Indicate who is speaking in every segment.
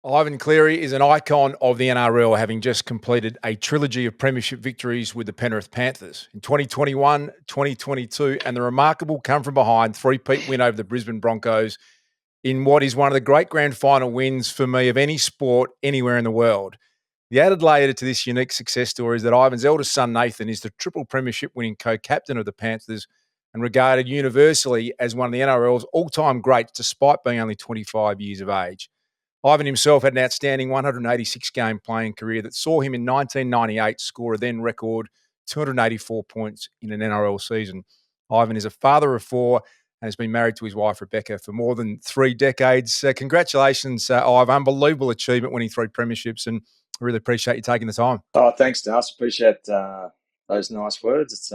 Speaker 1: Ivan Cleary is an icon of the NRL, having just completed a trilogy of premiership victories with the Penrith Panthers in 2021, 2022, and the remarkable come from behind three-peat win over the Brisbane Broncos in what is one of the great grand final wins for me of any sport anywhere in the world. The added layer to this unique success story is that Ivan's eldest son, Nathan, is the triple premiership winning co-captain of the Panthers and regarded universally as one of the NRL's all-time greats despite being only 25 years of age. Ivan himself had an outstanding 186-game playing career that saw him in 1998 score a then record 284 points in an NRL season. Ivan is a father of four and has been married to his wife, Rebecca, for more than 3 decades. Congratulations, Ivan. Unbelievable achievement, winning 3 premierships, and I really appreciate you taking the time.
Speaker 2: Oh, thanks, Dust. Appreciate those nice words. It's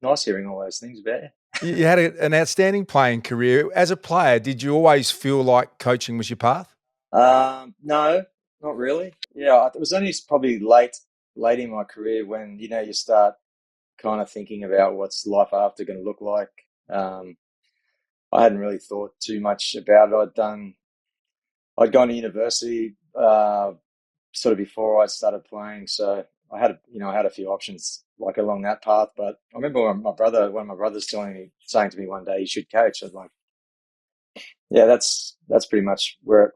Speaker 2: nice hearing all those things about you.
Speaker 1: You had an outstanding playing career. As a player, did you always feel like coaching was your path?
Speaker 2: No, not really. Yeah, it was only probably late in my career when you start kind of thinking about what's life after going to look like. I hadn't really thought too much about it. I'd gone to university sort of before I started playing, so I had a few options like along that path. But I remember when one of my brothers saying to me one day, "You should coach." I was like, "Yeah, that's pretty much where."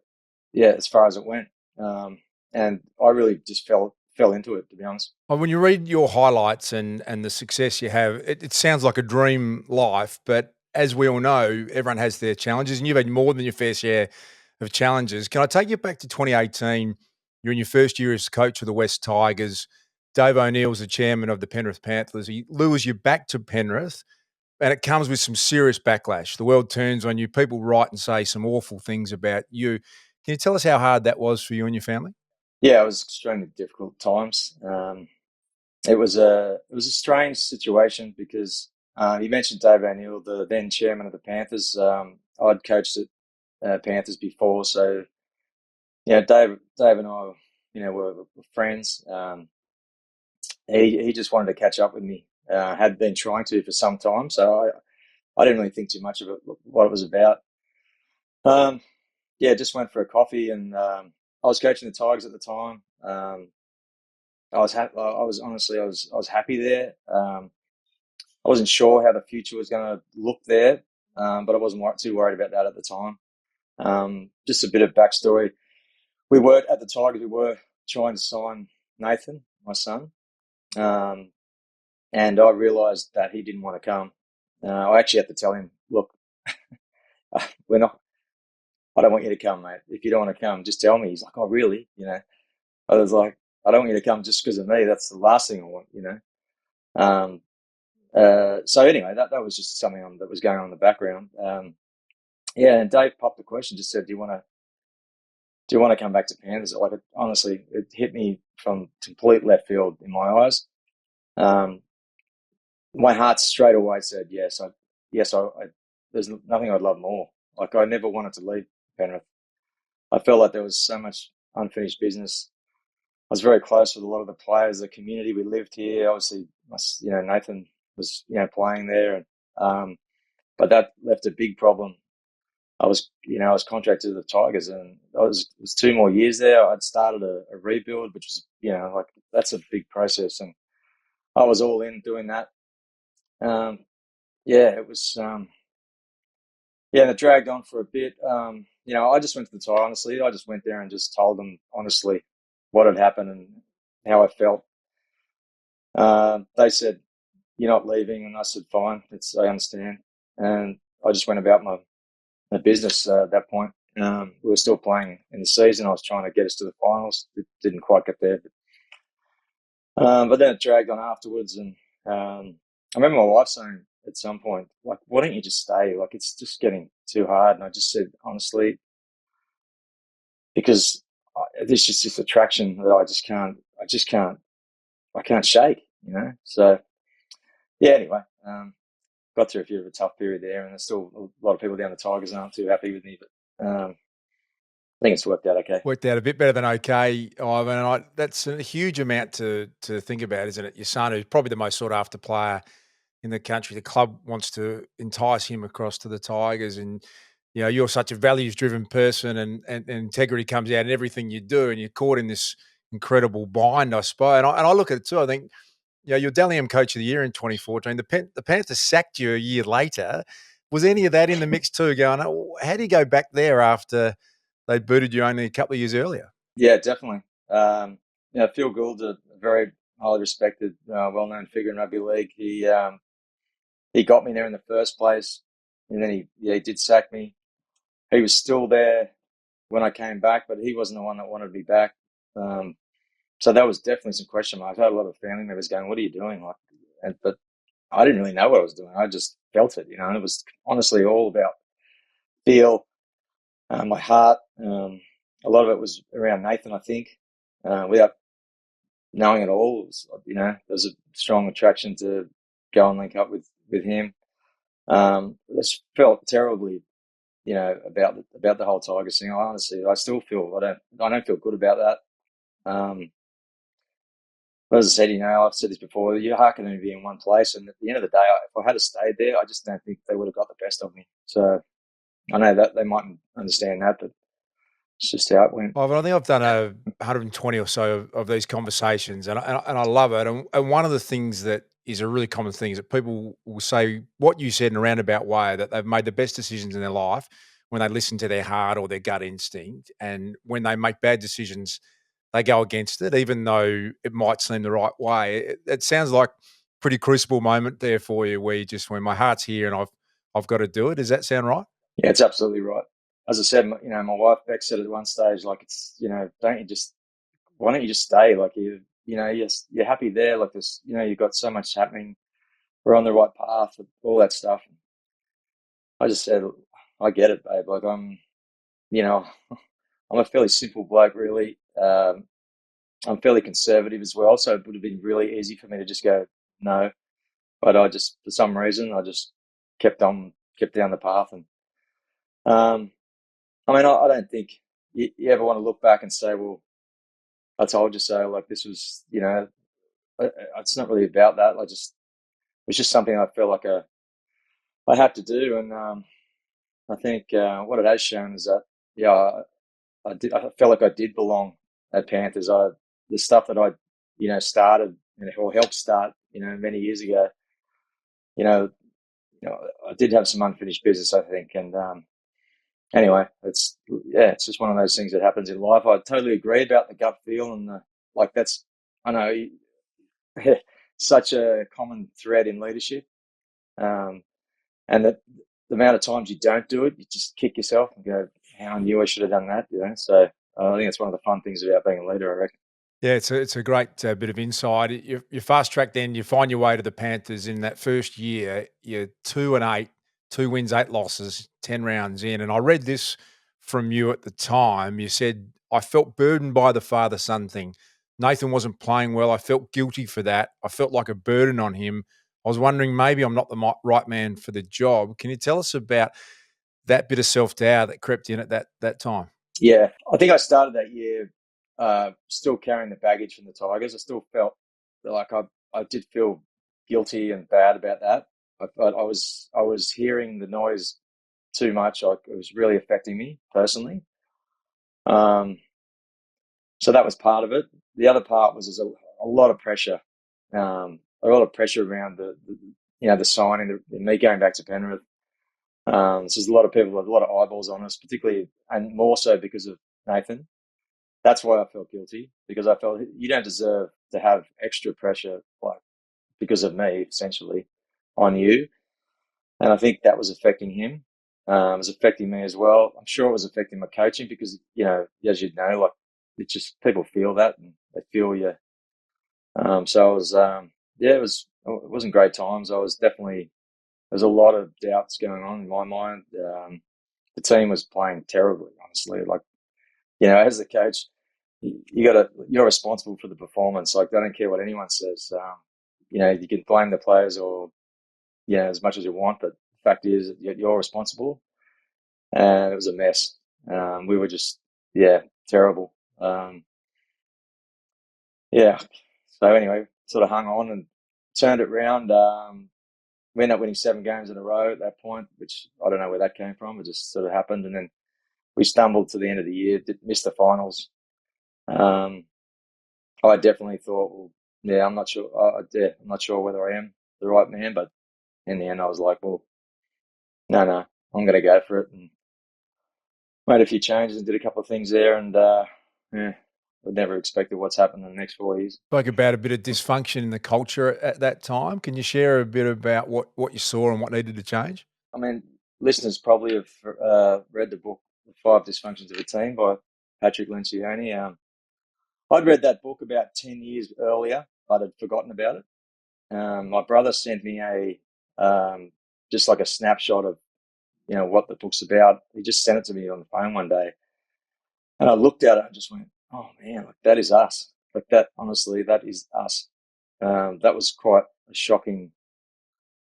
Speaker 2: Yeah, as far as it went. And I really just fell into it, to be honest.
Speaker 1: Well, when you read your highlights and the success you have, it sounds like a dream life. But as we all know, everyone has their challenges, and you've had more than your fair share of challenges. Can I take you back to 2018? You're in your first year as coach of the West Tigers. Dave O'Neill's the chairman of the Penrith Panthers. He lures you back to Penrith, and it comes with some serious backlash. The world turns on you. People write and say some awful things about you. Can you tell us how hard that was for you and your family?
Speaker 2: Yeah, it was extremely difficult times. It was a strange situation because you mentioned Dave O'Neill, the then chairman of the Panthers. I'd coached at Panthers before, so Dave and I, were friends. He just wanted to catch up with me. Had been trying to for some time, so I didn't really think too much of it, what it was about. Just went for a coffee, and I was coaching the Tigers at the time. I was happy there. I wasn't sure how the future was going to look there, but I wasn't too worried about that at the time. Just a bit of backstory: we were at the Tigers. We were trying to sign Nathan, my son, and I realised that he didn't want to come. I actually had to tell him, "Look, we're not. I don't want you to come, mate. If you don't want to come, just tell me." He's like, "Oh, really?" I was like, "I don't want you to come just because of me. That's the last thing I want." So anyway, that was just something that was going on in the background. And Dave popped the question, just said, "Do you want to come back to Panthers?" Like, honestly, it hit me from complete left field in my eyes. My heart straight away said yes. There's nothing I'd love more. Like, I never wanted to leave Penrith. I felt like there was so much unfinished business. I was very close with a lot of the players, the community. We lived here. Obviously, Nathan was, playing there. But that left a big problem. I was contracted to the Tigers, and it was 2 more years there. I'd started a rebuild, which was, that's a big process. And I was all in doing that. It was, and it dragged on for a bit. I just went to the Tigers, honestly. I just went there and just told them honestly what had happened and how I felt. They said, "You're not leaving," and I said, "Fine, I understand." And I just went about my business at that point. We were still playing in the season. I was trying to get us to the finals. It didn't quite get there, but then it dragged on afterwards. And I remember my wife saying at some point, like, "Why don't you just stay? Like, it's just getting too hard." And I just said, honestly, because there's just this attraction that I can't shake, So anyway, got through a few of a tough period there, and there's still a lot of people down the Tigers aren't too happy with me, but I think it's worked out okay.
Speaker 1: Worked out a bit better than okay, Ivan. And that's a huge amount to think about, isn't it? Your son, who's probably the most sought after player in the country, the club wants to entice him across to the Tigers, and you're such a values-driven person, and integrity comes out in everything you do, and you're caught in this incredible bind, I suppose. And I look at it too. I think, you're Dally M Coach of the Year in 2014. The Panthers sacked you a year later. Was any of that in the mix too? Going, oh, how do you go back there after they booted you only a couple of years earlier?
Speaker 2: Yeah, definitely. Phil Gould's a very highly respected, well-known figure in rugby league. He got me there in the first place, and then he did sack me. He was still there when I came back, but he wasn't the one that wanted me back. So that was definitely some question marks. I had a lot of family members going, "What are you doing?" But I didn't really know what I was doing. I just felt it, and it was honestly all about feel, my heart. A lot of it was around Nathan, I think, without knowing it all. It was, there's a strong attraction to go and link up with him. I just felt terribly, about the whole Tigers thing. I still feel I don't feel good about that. But as I said, I've said this before, your heart can only be in one place. And at the end of the day, if I had stayed there, I just don't think they would have got the best of me. So I know that they mightn't understand that, but it's just how it went.
Speaker 1: Well, I think I've done 120 or so of these conversations, and I love it. And one of the things that is a really common thing is that people will say what you said in a roundabout way, that they've made the best decisions in their life when they listen to their heart or their gut instinct. And when they make bad decisions, they go against it, even though it might seem the right way. It sounds like a pretty crucible moment there for you, where you just, when my heart's here and I've got to do it. Does that sound right?
Speaker 2: Yeah, it's absolutely right. As I said, my wife Beck said at one stage, like, it's, why don't you just stay? Like, you're happy there. Like, this, you've got so much happening. We're on the right path, all that stuff. I just said, I get it, babe. Like, I'm a fairly simple bloke, really. I'm fairly conservative as well, so it would have been really easy for me to just go no. But for some reason, I just kept down the path. And I don't think you ever want to look back and say, well, I told you so. Like, this was, it's not really about that. It was just something I felt like I had to do. And I think what it has shown is that, I felt like I did belong at Panthers. The stuff that I, started or helped start, many years ago, I did have some unfinished business, I think. And anyway, it's just one of those things that happens in life. I totally agree about the gut feel and I know, such a common thread in leadership. And that the amount of times you don't do it, you just kick yourself and go, "How I knew I should have done that." So I think it's one of the fun things about being a leader, I reckon.
Speaker 1: Yeah, it's a great bit of insight. You fast track, then you find your way to the Panthers in that first year. You're 2-8, 2 wins, 8 losses, 10 rounds in. And I read this from you at the time. You said, "I felt burdened by the father-son thing. Nathan wasn't playing well. I felt guilty for that. I felt like a burden on him. I was wondering, maybe I'm not the right man for the job." Can you tell us about that bit of self-doubt that crept in at that time?
Speaker 2: Yeah, I think I started that year still carrying the baggage from the Tigers. I still felt like I did feel guilty and bad about that. I was hearing the noise too much. It was really affecting me personally. So that was part of it. The other part was there's a lot of pressure, a lot of pressure around the signing, me going back to Penrith. So there's a lot of people, a lot of eyeballs on us, particularly and more so because of Nathan. That's why I felt guilty, because I felt you don't deserve to have extra pressure because of me, essentially, on you. And I think that was affecting him. It was affecting me as well. I'm sure it was affecting my coaching because, as you know, like, it's just people feel that and they feel you. So I was, it wasn't great times. There's a lot of doubts going on in my mind. The team was playing terribly, honestly. Like, as the coach, you're responsible for the performance. Like, I don't care what anyone says. You can blame the players or, as much as you want, but the fact is you're responsible. And it was a mess. We were just, terrible. So anyway, sort of hung on and turned it round. we ended up winning 7 games in a row at that point, which I don't know where that came from. It just sort of happened. And then we stumbled to the end of the year, missed the finals. I definitely thought, well, yeah, I'm not sure. I'm not sure whether I am the right man, but in the end, I was like, well, no, I'm going to go for it, and made a few changes and did a couple of things there, and yeah, I never expected what's happened in the next 4 years.
Speaker 1: Spoke about a bit of dysfunction in the culture at that time. Can you share a bit about what you saw and what needed to change?
Speaker 2: I mean, listeners probably have read the book The 5 Dysfunctions of a Team by Patrick Lencioni. I'd read that book about 10 years earlier, but had forgotten about it. My brother sent me just like a snapshot of, what the book's about. He just sent it to me on the phone one day. And I looked at it and just went, oh man, like that is us. Like that, honestly, that is us. That was quite a shocking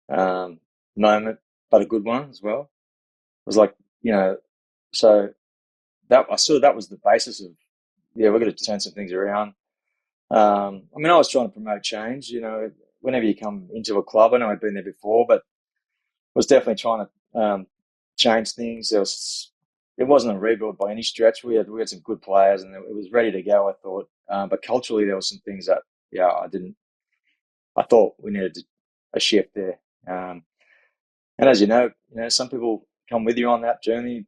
Speaker 2: moment, but a good one as well. It was like, so that was the basis of, we're going to turn some things around. I mean, I was trying to promote change, whenever you come into a club. I know I'd been there before, but was definitely trying to change things. It wasn't a rebuild by any stretch. We had some good players, and it was ready to go, I thought. But culturally, there were some things that I thought we needed a shift there. And as you know, some people come with you on that journey.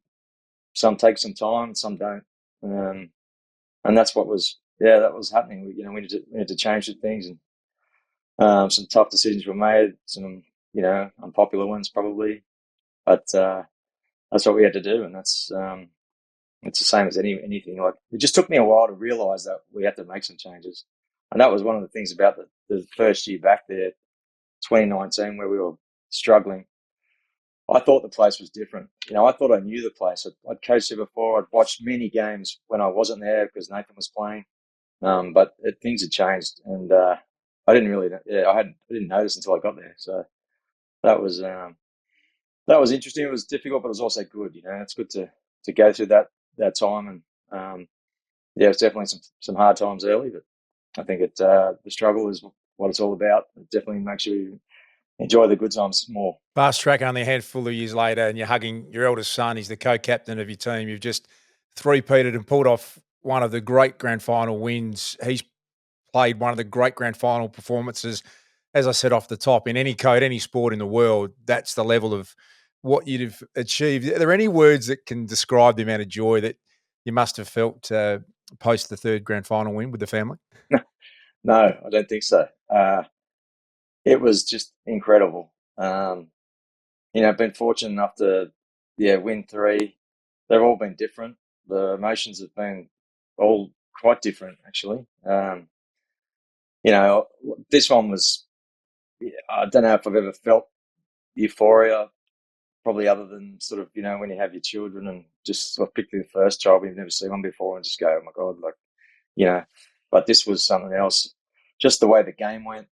Speaker 2: Some take some time, some don't. And that's what was happening. We needed to change some things, and some tough decisions were made. Some unpopular ones probably, but that's what we had to do, and that's it's the same as anything. Like, it just took me a while to realize that we had to make some changes, and that was one of the things about the first year back there, 2019, where we were struggling. I thought the place was different. I thought I knew the place. I'd coached there before. I'd watched many games when I wasn't there because Nathan was playing, but things had changed, and I didn't really. I didn't notice until I got there. So that was interesting. It was difficult, but it was also good. It's good to go through that time, and it's definitely some hard times early, but I think the struggle is what it's all about. It definitely makes you enjoy the good times more.
Speaker 1: Fast track only a handful of years later, and you're hugging your eldest son. He's the co-captain of your team. You've just three-peated and pulled off one of the great grand final wins. He's played one of the great grand final performances, as I said off the top, in any code, any sport in the world. That's the level of what you'd have achieved. Are there any words that can describe the amount of joy that you must have felt post the third grand final win with the family?
Speaker 2: No, I don't think so. It was just incredible. I've been fortunate enough to, win 3. They've all been different. The emotions have been all quite different, actually. This one was, I don't know if I've ever felt euphoria, probably other than sort of, when you have your children and just sort of particularly the first child, we've never seen one before, and just go, oh my God, like, but this was something else. Just the way the game went,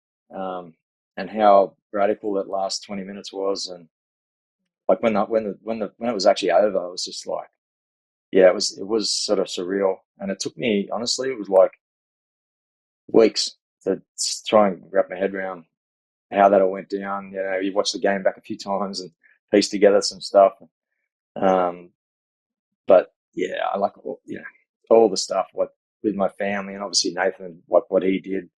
Speaker 2: and how radical that last 20 minutes was. And like when it was actually over, it was just like, it was sort of surreal. And it took me, honestly, it was like weeks to try and wrap my head around how that all went down. You watch the game back a few times and piece together some stuff. But I like all the stuff with my family, and obviously Nathan, what he did.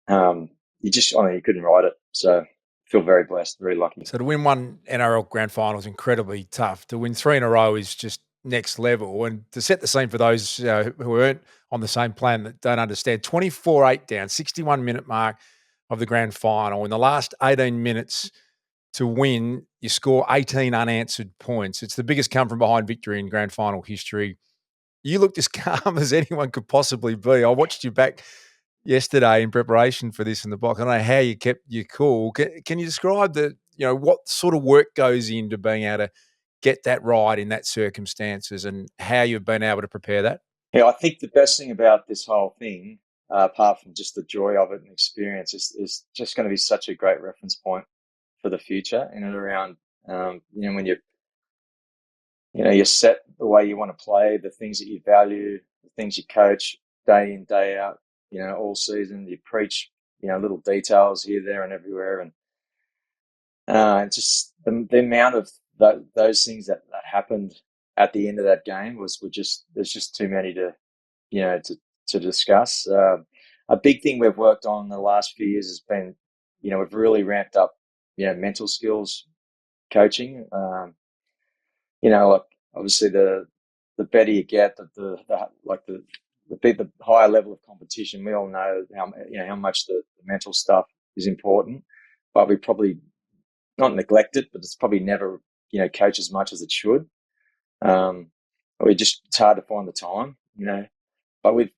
Speaker 2: You couldn't write it. So I feel very blessed, very lucky.
Speaker 1: So to win one NRL grand final is incredibly tough. To win 3 in a row is just next level. And to set the scene for those who aren't on the same plan, that don't understand, 24-8 down, 61-minute mark of the grand final. In the last 18 minutes to win, you score 18 unanswered points. It's the biggest come from behind victory in grand final history. You looked as calm as anyone could possibly be. I watched you back yesterday in preparation for this in the box. I don't know how you kept your cool. Can you describe what sort of work goes into being able to get that right in that circumstances, and how you've been able to prepare that?
Speaker 2: Yeah, I think the best thing about this whole thing, apart from just the joy of it and experience, is just going to be such a great reference point for the future in and around, when you're set the way you want to play, the things that you value, the things you coach day in, day out, all season. You preach, little details here, there, and everywhere. And And just the amount of those things that happened at the end of that game there's just too many to to discuss. A big thing we've worked on in the last few years has been, we've really ramped up, mental skills coaching. Like obviously the better you get, the higher level of competition. We all know how much the mental stuff is important, but we probably not neglect it, but it's probably never coached as much as it should. It's hard to find the time, but we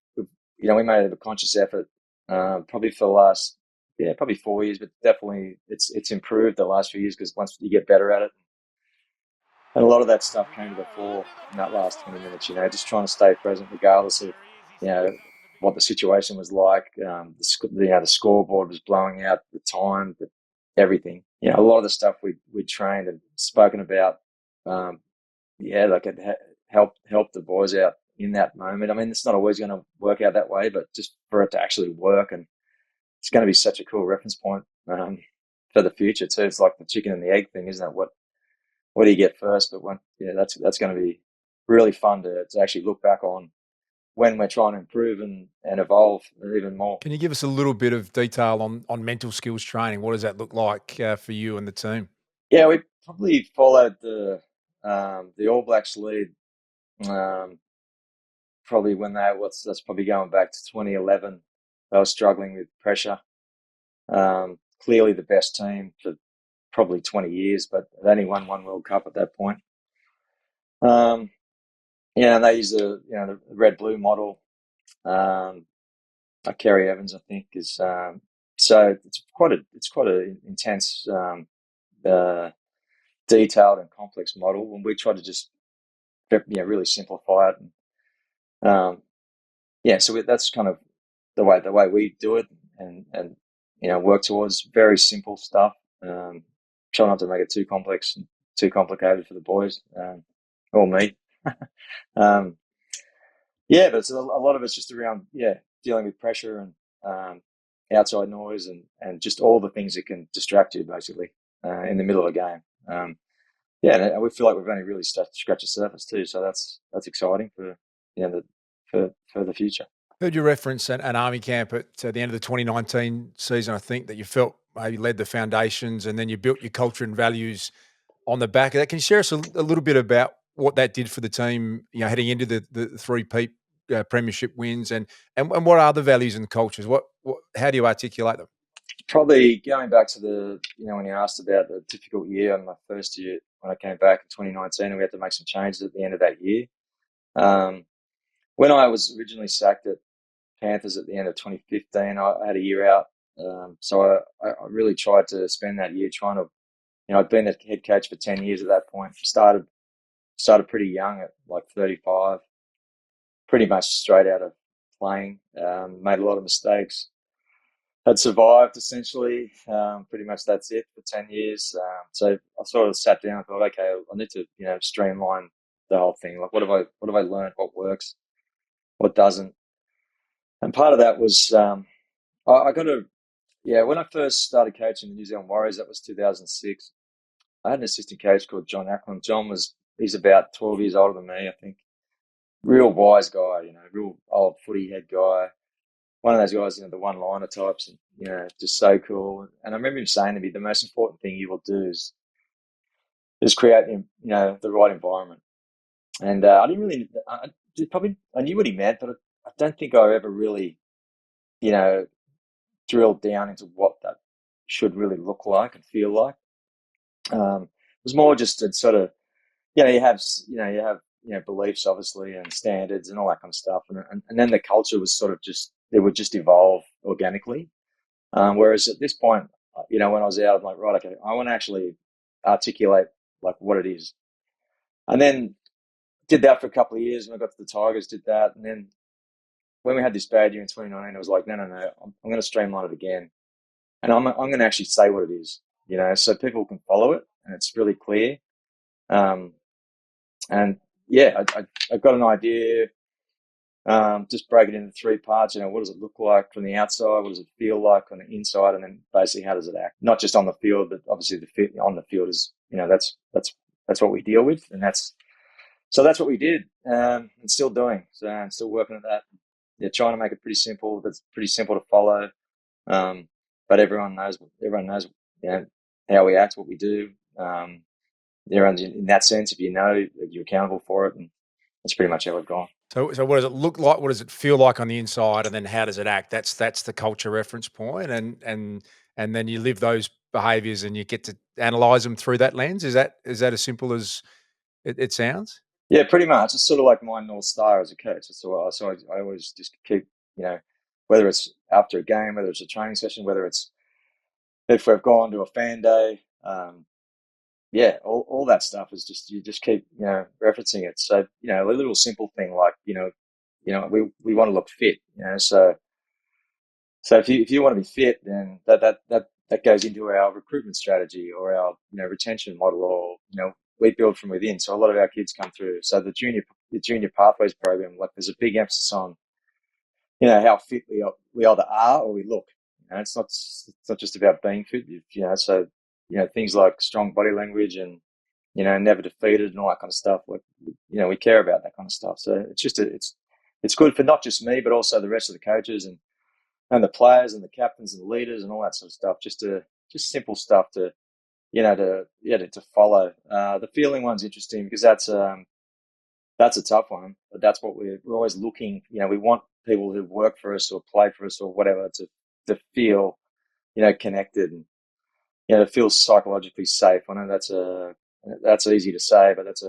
Speaker 2: made a conscious effort, probably for the last, probably 4 years, but definitely it's improved the last few years because once you get better at it, and a lot of that stuff came to the fore in that last 20 minutes, just trying to stay present regardless of, what the situation was like. The scoreboard was blowing out, the time, everything. A lot of the stuff we trained and spoken about, it helped the boys out in that moment. I mean, it's not always going to work out that way, but just for it to actually work, and it's going to be such a cool reference point for the future too. It's like the chicken and the egg thing, isn't it? What do you get first? But that's going to be really fun to actually look back on when we're trying to improve and evolve even more.
Speaker 1: Can you give us a little bit of detail on mental skills training? What does that look like for you and the team?
Speaker 2: Yeah, we probably followed the All Blacks lead. Probably that's probably going back to 2011. They were struggling with pressure. Clearly the best team for probably 20 years, but they only won one World Cup at that point. And they use the red blue model. Like Ceri Evans, I think, is so it's quite an intense, detailed and complex model, and we try to just really simplify it. So that's kind of the way we do it, and work towards very simple stuff. Try not to make it too complex and too complicated for the boys, or me. um, but it's a lot of it's just around dealing with pressure and outside noise and just all the things that can distract you basically in the middle of a game. And we feel like we've only really scratched the surface too, so that's exciting for for the future.
Speaker 1: Heard you reference an army camp at the end of the 2019 season. I think that you felt maybe led the foundations, and then you built your culture and values on the back of that. Can you share us a little bit about what that did for the team? Heading into the three-peat premiership wins, and what are the values and cultures? How do you articulate them?
Speaker 2: Probably going back to the when you asked about the difficult year in my first year when I came back in 2019, and we had to make some changes at the end of that year. When I was originally sacked at Panthers at the end of 2015, I had a year out. So I really tried to spend that year trying to, I'd been a head coach for 10 years at that point. Started pretty young at like 35, pretty much straight out of playing. Made a lot of mistakes. Had survived essentially. Pretty much that's it for 10 years. So I sort of sat down and thought, okay, I need to, streamline the whole thing. Like, what have I learned? What works? What doesn't? And part of that was, I got to, when I first started coaching the New Zealand Warriors, that was 2006. I had an assistant coach called John Ackland. He's about 12 years older than me, I think. Real wise guy, real old footy head guy. One of those guys, the one-liner types, and, just so cool. And I remember him saying to me, the most important thing you will do is create, the right environment. And I didn't really, I knew what he meant, but I don't think I ever really, drilled down into what that should really look like and feel like. It was more just to sort of, you have beliefs obviously and standards and all that kind of stuff, and then the culture was sort of it would just evolve organically. Whereas at this point, when I was out, I'm like, right, okay, I want to actually articulate like what it is, and then did that for a couple of years. When I got to the Tigers, did that, and then when we had this bad year in 2019, I was like, no, I'm going to streamline it again, and I'm going to actually say what it is, so people can follow it and it's really clear. And I got an idea. Just break it into 3 parts. What does it look like from the outside? What does it feel like on the inside? And then basically, how does it act? Not just on the field, but obviously on the field is, that's what we deal with, and that's what we did, and still doing. So I'm still working at that. Yeah, trying to make it pretty simple. That's pretty simple to follow. But everyone knows, how we act, what we do. Everyone's in that sense. If you're accountable for it, and that's pretty much how we've gone.
Speaker 1: So what does it look like? What does it feel like on the inside? And then how does it act? That's the culture reference point, and then you live those behaviours and you get to analyse them through that lens. Is that as simple as it sounds?
Speaker 2: Yeah, pretty much. It's sort of like my North Star as a coach. So I always just keep, whether it's after a game, whether it's a training session, whether it's if we've gone to a fan day, all that stuff is just, you just keep, referencing it. So, a little simple thing like, we want to look fit, so if you want to be fit, then that goes into our recruitment strategy or our, retention model, or, we build from within. So a lot of our kids come through. So the junior pathways program, like there's a big emphasis on, how fit we either are or we look. It's not just about being fit, so, things like strong body language and, never defeated and all that kind of stuff. Like, we care about that kind of stuff. So it's just, it's good for not just me, but also the rest of the coaches and the players and the captains and the leaders and all that sort of stuff. Just simple stuff to, to follow. The feeling one's interesting because that's a tough one, but that's what we're always looking. We want people who work for us or play for us or whatever to feel, connected and, to feel psychologically safe. I know that's easy to say, but that's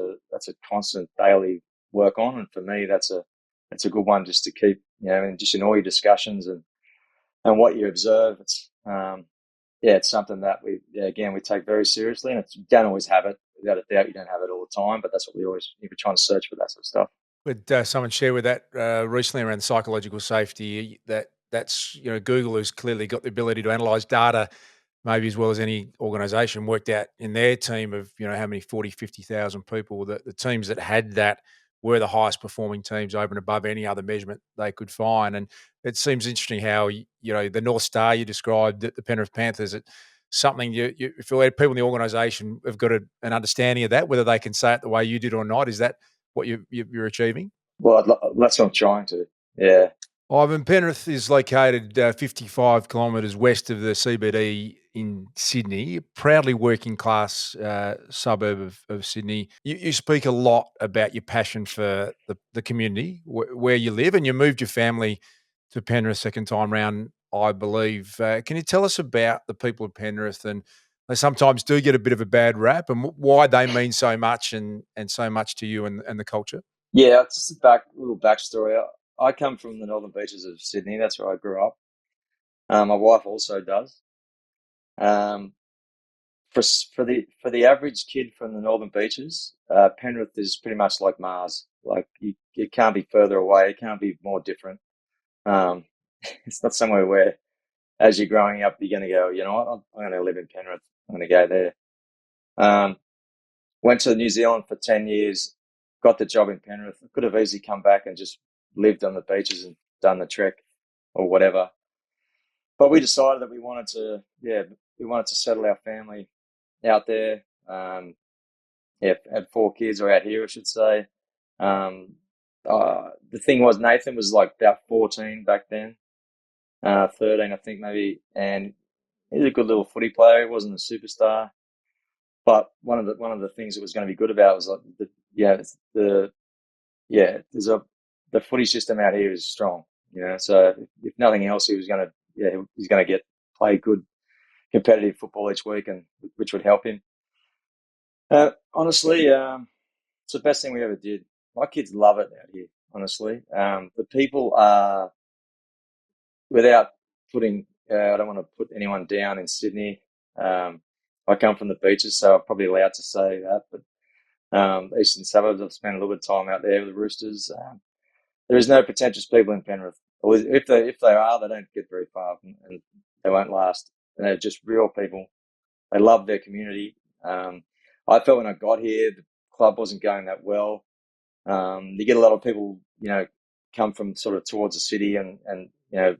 Speaker 2: a constant daily work on. And for me, that's a good one just to keep, and just in all your discussions and what you observe. It's something that we take very seriously, and you don't always have it. Without a doubt, you don't have it all the time, but that's what we're trying to search for, that sort of stuff.
Speaker 1: But someone shared with that recently around psychological safety that's Google, who's clearly got the ability to analyse data maybe as well as any organisation, worked out in their team of how many 40, 50,000 people, that the teams that had that were the highest performing teams over and above any other measurement they could find. And it seems interesting how the North Star you described, the Penrith Panthers, it's something you feel like people in the organisation have got an understanding of that, whether they can say it the way you did or not. Is that what you're achieving?
Speaker 2: Well, that's what I'm trying to. Yeah.
Speaker 1: Ivan, Penrith is located 55 kilometres west of the CBD in Sydney, proudly working class suburb of Sydney. You speak a lot about your passion for the community where you live, and you moved your family to Penrith second time round, I believe. Can you tell us about the people of Penrith, and they sometimes do get a bit of a bad rap, and why they mean so much and so much to you and the culture?
Speaker 2: Yeah, just little backstory. I come from the northern beaches of Sydney. That's where I grew up. My wife also does. Um, for the average kid from the northern beaches, Penrith is pretty much like Mars. Like it can't be further away. It can't be more different. Um, it's not somewhere where, as you're growing up, you're going to go, you know what, I'm going to live in Penrith. I'm going to go there. Went to New Zealand for 10 years, got the job in Penrith. I could have easily come back and just lived on the beaches and done the trek or whatever. But we decided that we wanted to settle our family out there. Had 4 kids, or out here, I should say. The thing was, Nathan was like about 14 back then, 13, I think maybe, and he's a good little footy player. He wasn't a superstar, but one of the things that was going to be good about was like the footy system out here is strong. So if nothing else, he's going to play good competitive football each week, and which would help him. Honestly, it's the best thing we ever did. My kids love it out here. Honestly, the people are, without putting, I don't want to put anyone down in Sydney. I come from the beaches, so I'm probably allowed to say that. But eastern suburbs, I've spent a little bit of time out there with the Roosters. There is no pretentious people in Penrith. Or if they are, they don't get very far, and they won't last. And they're just real people. They love their community. I felt when I got here, the club wasn't going that well. You get a lot of people, come from sort of towards the city and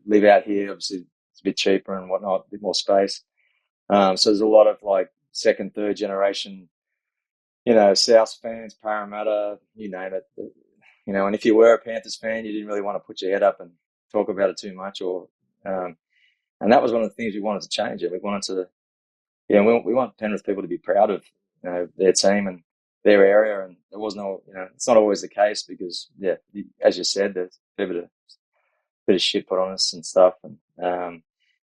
Speaker 2: live out here. Obviously, it's a bit cheaper and whatnot, a bit more space. So there's a lot of like second, third generation, South fans, Parramatta, you name it. And if you were a Panthers fan, you didn't really want to put your head up and talk about it too much, and that was one of the things we wanted to change. We wanted to, we want Penrith people to be proud of, their team and their area, and it wasn't all, it's not always the case because, as you said, there's a bit of shit put on us and stuff, and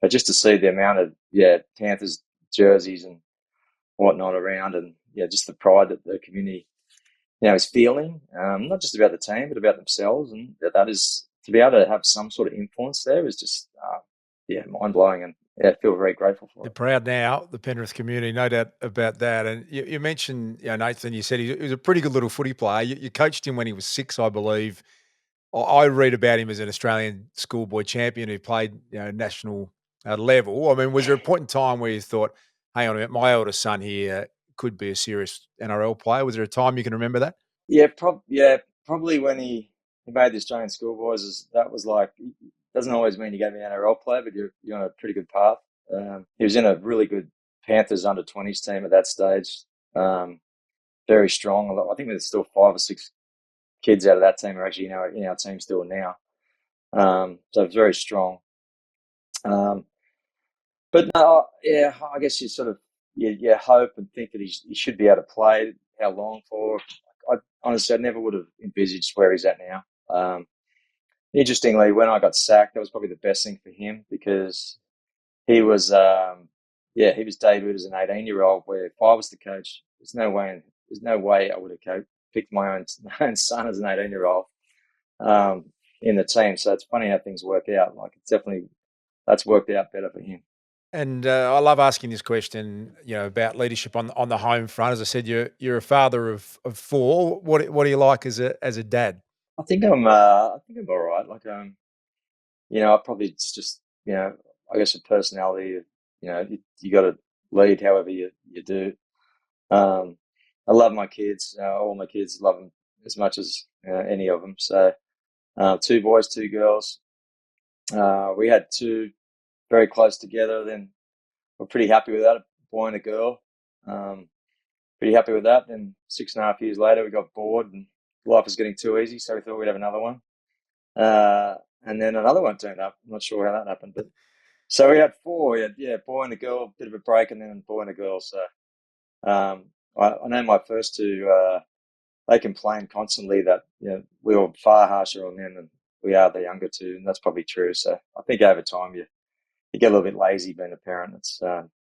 Speaker 2: but just to see the amount of Panthers jerseys and whatnot around, and just the pride that the community is feeling, not just about the team but about themselves, and that is to be able to have some sort of influence there is just mind blowing, and I feel very grateful for it.
Speaker 1: You're proud now, the Penrith community, no doubt about that. And you mentioned, Nathan, you said he was a pretty good little footy player. You coached him when he was 6, I believe. I read about him as an Australian schoolboy champion who played, national level. I mean, was there a point in time where you thought, hang on a minute, my eldest son here could be a serious NRL player? Was there a time you can remember that?
Speaker 2: Yeah, probably when he made the Australian schoolboys. That was like, doesn't always mean you're going to be an NRL player, but you're on a pretty good path. He was in a really good Panthers under-20s team at that stage. Very strong. I think there's still 5 or 6 kids out of that team are actually in our team still now. So it's very strong. But no, I guess you sort of you hope and think that he should be able to play. How long for? Honestly, I never would have envisaged where he's at now. Interestingly, when I got sacked, that was probably the best thing for him because he was, he was debuted as an 18-year-old. Where if I was the coach, there's no way I would have picked my own son as an 18-year-old in the team. So it's funny how things work out. Like that's worked out better for him.
Speaker 1: And I love asking this question, about leadership on the home front. As I said, you're a father of 4. What are you like as a dad?
Speaker 2: I think I'm all right. Like, I probably it's just, I guess a personality. You got to lead however you do. I love my kids. All my kids love them as much as any of them. So, 2 boys, 2 girls. We had 2 very close together. Then we're pretty happy with that. A boy and a girl. Pretty happy with that. Then 6.5 years later, we got bored and life was getting too easy, so we thought we'd have another one. And then another one turned up. I'm not sure how that happened, but so we had 4. Boy and a girl, bit of a break, and then a boy and a girl. So I know my first 2, they complain constantly that we were far harsher on them than we are the younger 2, and that's probably true. So I think over time you get a little bit lazy being a parent. It's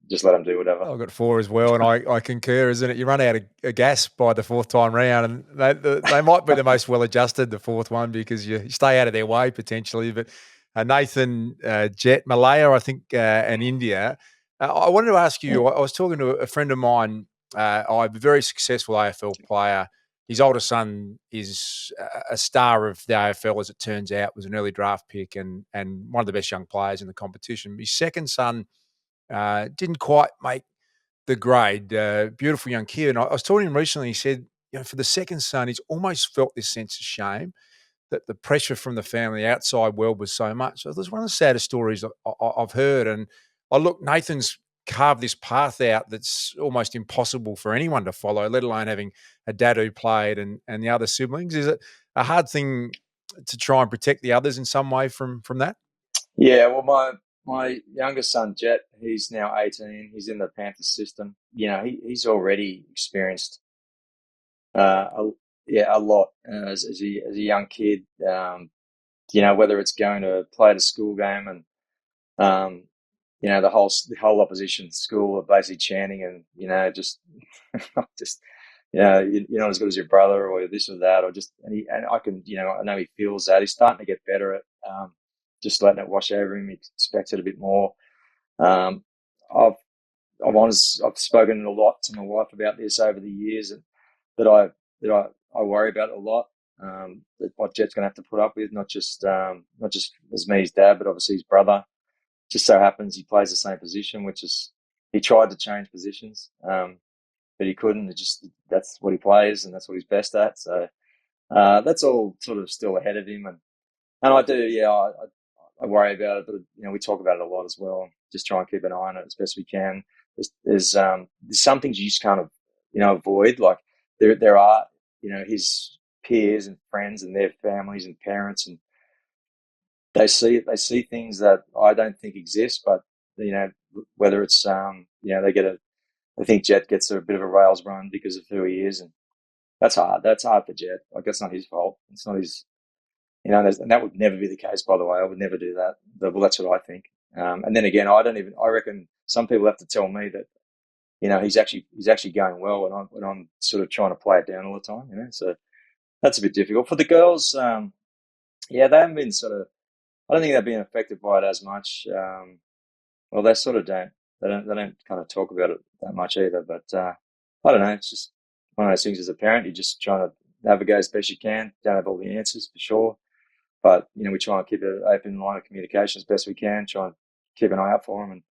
Speaker 2: just let them do whatever.
Speaker 1: I've got 4 as well, and I concur, isn't it? You run out of gas by the 4th time round, and they might be the most well-adjusted, the 4th one, because you stay out of their way potentially. But Nathan, Jet, Malaya, I think, and India. I wanted to ask you, I was talking to a friend of mine, a very successful AFL player. His older son is a star of the AFL, as it turns out, was an early draft pick and one of the best young players in the competition. His second son didn't quite make the grade. Beautiful young kid. And I was talking to him recently. He said, for the second son, he's almost felt this sense of shame that the pressure from the family, the outside world was so much. So that's one of the saddest stories I've heard. And Nathan's carved this path out that's almost impossible for anyone to follow, let alone having a dad who played and the other siblings. Is it a hard thing to try and protect the others in some way from that?
Speaker 2: Yeah, well, my youngest son, Jet, he's now 18. He's in the Panthers system. He's already experienced a lot as a young kid. Whether it's going to play at a school game and the whole opposition school are basically chanting and just you're not as good as your brother or this or that, and I can I know he feels that. He's starting to get better at just letting it wash over him. He expects it a bit more. I've spoken a lot to my wife about this over the years, and that I worry about it a lot. That what Jet's going to have to put up with, not just as me, his dad, but obviously his brother. Just so happens he plays the same position, which is he tried to change positions, but he couldn't. That's what he plays, and that's what he's best at. So that's all sort of still ahead of him, and And I do, yeah, I worry about it, but we talk about it a lot as well. Just try and keep an eye on it as best we can. There's some things you just can't, avoid. Like there are, his peers and friends and their families and parents, and they see things that I don't think exist. But whether it's they think Jet gets a bit of a rails run because of who he is, and that's hard. That's hard for Jet. Like that's not his fault. It's not his. And that would never be the case, by the way. I would never do that. Well, that's what I think. And then again, I reckon some people have to tell me that, he's actually going well when I'm sort of trying to play it down all the time, so that's a bit difficult for the girls. Yeah, they haven't been I don't think they've been affected by it as much. Well, they sort of they don't kind of talk about it that much either, but, I don't know. It's just one of those things as a parent, you're just trying to navigate as best you can. Don't have all the answers for sure. But, we try and keep an open line of communication as best we can, try and keep an eye out for them and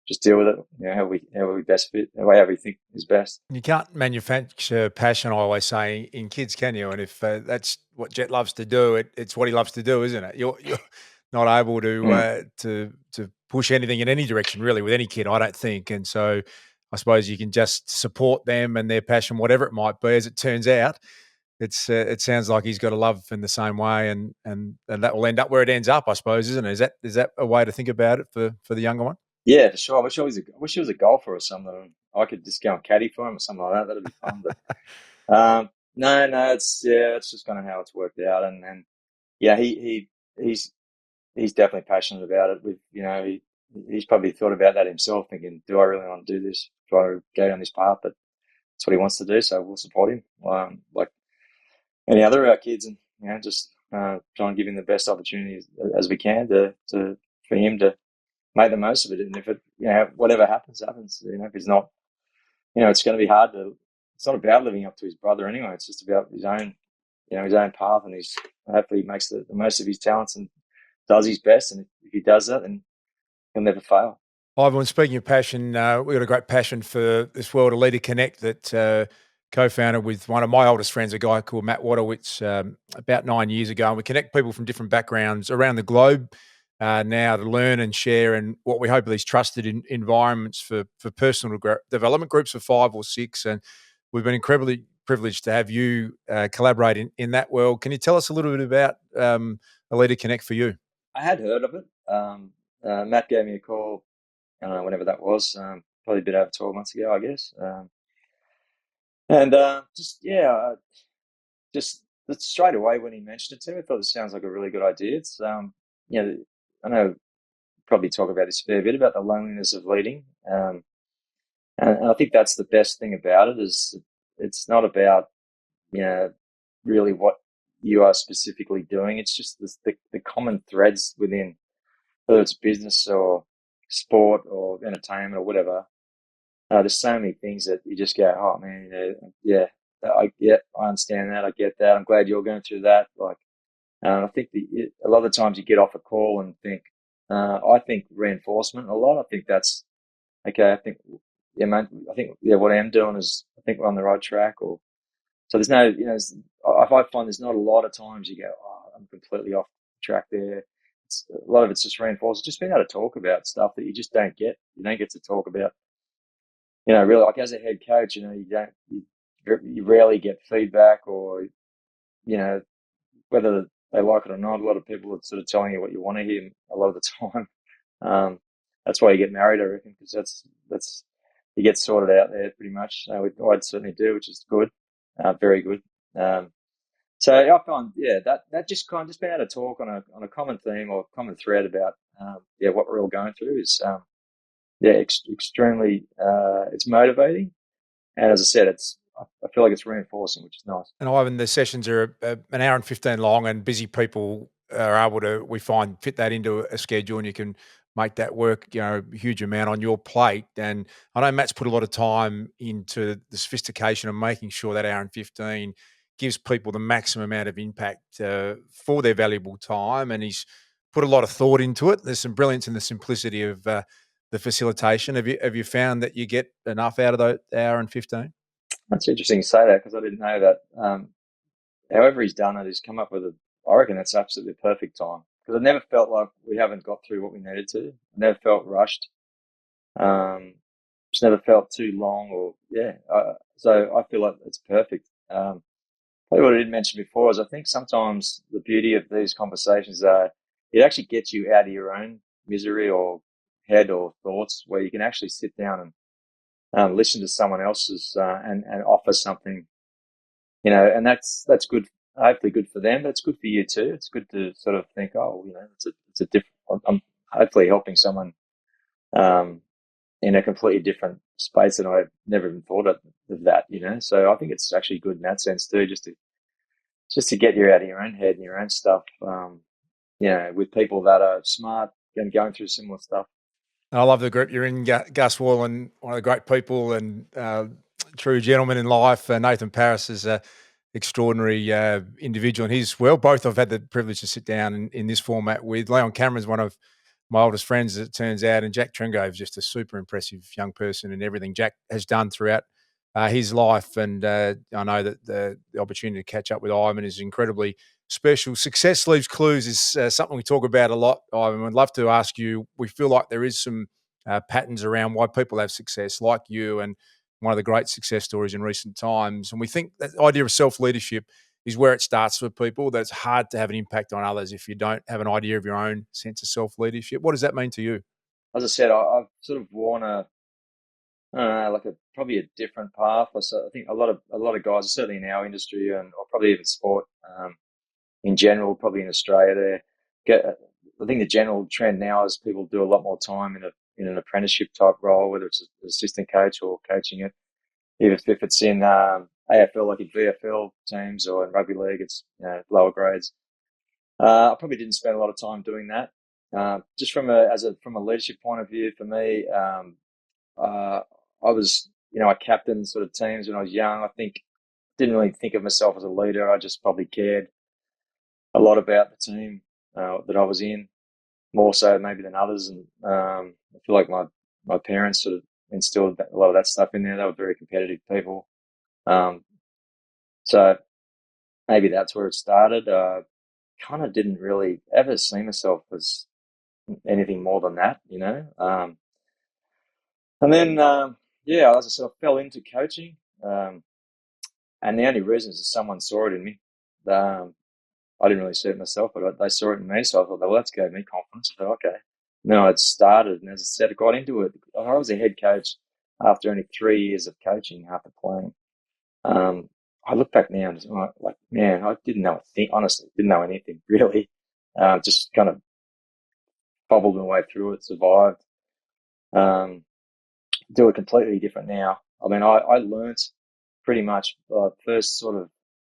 Speaker 2: just deal with it, how we best fit, however we think is best.
Speaker 1: You can't manufacture passion, I always say, in kids, can you? And if that's what Jet loves to do, it's what he loves to do, isn't it? You're not able
Speaker 2: Mm.
Speaker 1: to push anything in any direction, really, with any kid, I don't think. And so I suppose you can just support them and their passion, whatever it might be. As it turns out, it sounds like he's got a love in the same way, and that will end up where it ends up, I suppose, isn't it? Is that a way to think about it for the younger one?
Speaker 2: Yeah, for sure. I wish he was a golfer or something. I could just go and caddy for him or something like that. That'd be fun. But no, it's just kind of how it's worked out. And yeah, he's definitely passionate about it. He's probably thought about that himself, thinking, do I really want to do this? Do I go down this path? But it's what he wants to do, so we'll support him. Like any other of our kids, and just try and give him the best opportunities as we can to for him to make the most of it. And if it, whatever happens, happens. If he's not, it's going to be hard to. It's not about living up to his brother anyway. It's just about his own path, and hopefully he makes the most of his talents and does his best. And if he does that, then he'll never fail.
Speaker 1: Ivan, speaking of passion, we've got a great passion for this World Aleda Connect that co-founded with one of my oldest friends, a guy called Matt Waterwitz, about 9 years ago. And we connect people from different backgrounds around the globe now to learn and share in what we hope are these trusted environments for personal development groups of 5 or 6. And we've been incredibly privileged to have you collaborate in that world. Can you tell us a little bit about Aleda Connect for you?
Speaker 2: I had heard of it. Matt gave me a call. I don't know whenever that was. Probably a bit over 12 months ago, I guess. And just straight away when he mentioned it to me, I thought it sounds like a really good idea. It's I know probably talk about this a fair bit about the loneliness of leading, and I think that's the best thing about it is it's not about really what you are specifically doing. It's just the common threads within, whether it's business or sport or entertainment or whatever. There's so many things that you just go, oh man, I understand that, I get that. I'm glad you're going through that. Like, I think a lot of the times you get off a call and think, I think reinforcement a lot. I think that's okay. I think, yeah, man, I think, what I am doing is, I think we're on the right track. Or so there's no, I find there's not a lot of times you go, oh, I'm completely off track there. A lot of it's just reinforced. Just being able to talk about stuff that you just don't get. You don't get to talk about. Really, like as a head coach, you rarely get feedback, or whether they like it or not. A lot of people are sort of telling you what you want to hear a lot of the time. That's why you get married, I reckon, because that's you get sorted out there pretty much. I'd certainly do, which is good, very good. So I find, that just kind of just being able to talk on a common theme or common thread about what we're all going through is extremely it's motivating, and as I said, I feel like it's reinforcing, which is nice.
Speaker 1: And Ivan, the sessions are an hour and 15 long, and busy people are able to, we find, fit that into a schedule, and you can make that work, a huge amount on your plate. And I know Matt's put a lot of time into the sophistication of making sure that hour and 15 gives people the maximum amount of impact for their valuable time. And he's put a lot of thought into it. There's some brilliance in the simplicity of the facilitation. Have you found that you get enough out of that hour and 15?
Speaker 2: That's interesting you say that, because I didn't know that. However he's done it, he's come up with I reckon that's absolutely the perfect time, because I never felt like we haven't got through what we needed to. I never felt rushed. Just never felt too long, or so I feel like it's perfect. Probably what I didn't mention before is I think sometimes the beauty of these conversations are it actually gets you out of your own misery or head or thoughts, where you can actually sit down and listen to someone else's and offer something, and that's good. Hopefully, good for them. That's good for you too. It's good to sort of think, oh, it's a different. I'm hopefully helping someone um, in a completely different space, and I've never even thought of that. So I think it's actually good in that sense too, just to get you out of your own head and your own stuff. With people that are smart and going through similar stuff.
Speaker 1: I love the group you're in, Gus Wallen, one of the great people and true gentleman in life. Nathan Paris is a extraordinary individual, and he's both I've had the privilege to sit down in this format with. Leon Cameron's one of my oldest friends, as it turns out, and Jack Trengove is just a super impressive young person, and everything Jack has done throughout his life. And I know that the opportunity to catch up with Ivan is incredibly special. Success leaves clues is something we talk about a lot, Ivan. I'd love to ask you, we feel like there is some patterns around why people have success, like you, and one of the great success stories in recent times. And we think that idea of self-leadership is where it starts for people. That's hard to have an impact on others if you don't have an idea of your own sense of self-leadership. What does that mean to you?
Speaker 2: As I said, I've sort of worn I don't know, like probably a different path. I think a lot of guys, certainly in our industry or probably even sport in general, probably in Australia, I think the general trend now is people do a lot more time in an apprenticeship type role, whether it's an assistant coach or coaching it. If it's in AFL, like in VFL teams, or in rugby league, it's lower grades. I probably didn't spend a lot of time doing that. Just from a leadership point of view, for me, I was I captained sort of teams when I was young. I think didn't really think of myself as a leader. I just probably cared a lot about the team that I was in, more so maybe than others. And I feel like my parents sort of instilled a lot of that stuff in there. They were very competitive people. Um, so maybe that's where it started. Kind of didn't really ever see myself as anything more than that. And then, as I said, I fell into coaching. And the only reason is that someone saw it in me. I didn't really see it myself, but they saw it in me. So I thought, well, that's gave me confidence. I thought, okay. And then I started, and as I said, I got into it. I was a head coach after only 3 years of coaching after playing. I look back now and I'm like, man, I didn't know a thing. Honestly, didn't know anything really. Just kind of bubbled my way through it, survived. Do it completely different now. I mean, I learnt pretty much first sort of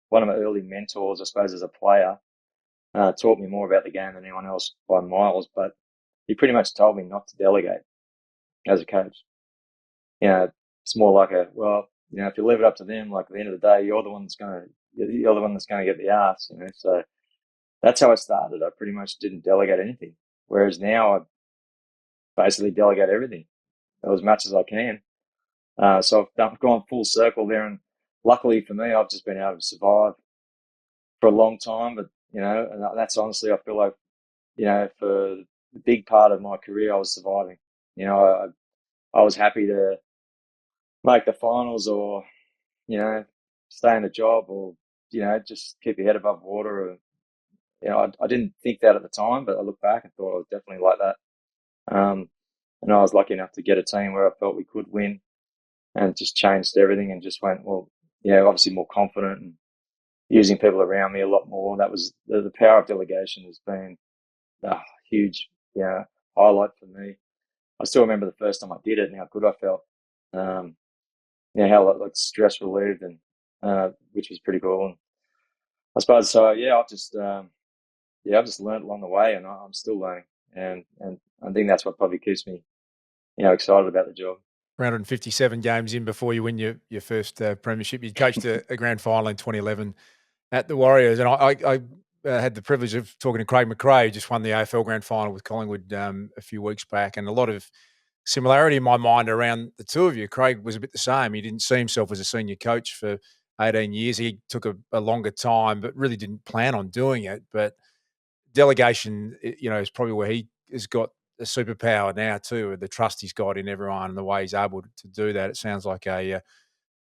Speaker 2: one of my early mentors, I suppose, as a player, taught me more about the game than anyone else by miles. But he pretty much told me not to delegate as a coach. It's more like if you leave it up to them, like at the end of the day, you're the one that's gonna get the ass. So that's how I started. I pretty much didn't delegate anything, whereas now I basically delegate everything as much as I can. So I've gone full circle there, and luckily for me, I've just been able to survive for a long time. But and that's honestly, I feel like for the big part of my career, I was surviving. I was happy to make the finals, or stay in a job, or just keep your head above water. Or, I didn't think that at the time, but I look back and thought I was definitely like that. And I was lucky enough to get a team where I felt we could win, and just changed everything and just went, well, obviously more confident and using people around me a lot more. That was the power of delegation has been a huge, highlight for me. I still remember the first time I did it and how good I felt. How like stress relieved, and which was pretty cool. And I suppose so. I've just learned along the way, and I'm still learning, and I think that's what probably keeps me, excited about the job.
Speaker 1: 357 games in before you win your first premiership. You coached a grand final in 2011 at the Warriors, and I had the privilege of talking to Craig McRae, just won the AFL grand final with Collingwood a few weeks back, and a lot of similarity in my mind around the two of you. Craig was a bit the same. He didn't see himself as a senior coach for 18 years. He took a longer time, but really didn't plan on doing it. But delegation, is probably where he has got a superpower now too, the trust he's got in everyone and the way he's able to do that. It sounds like a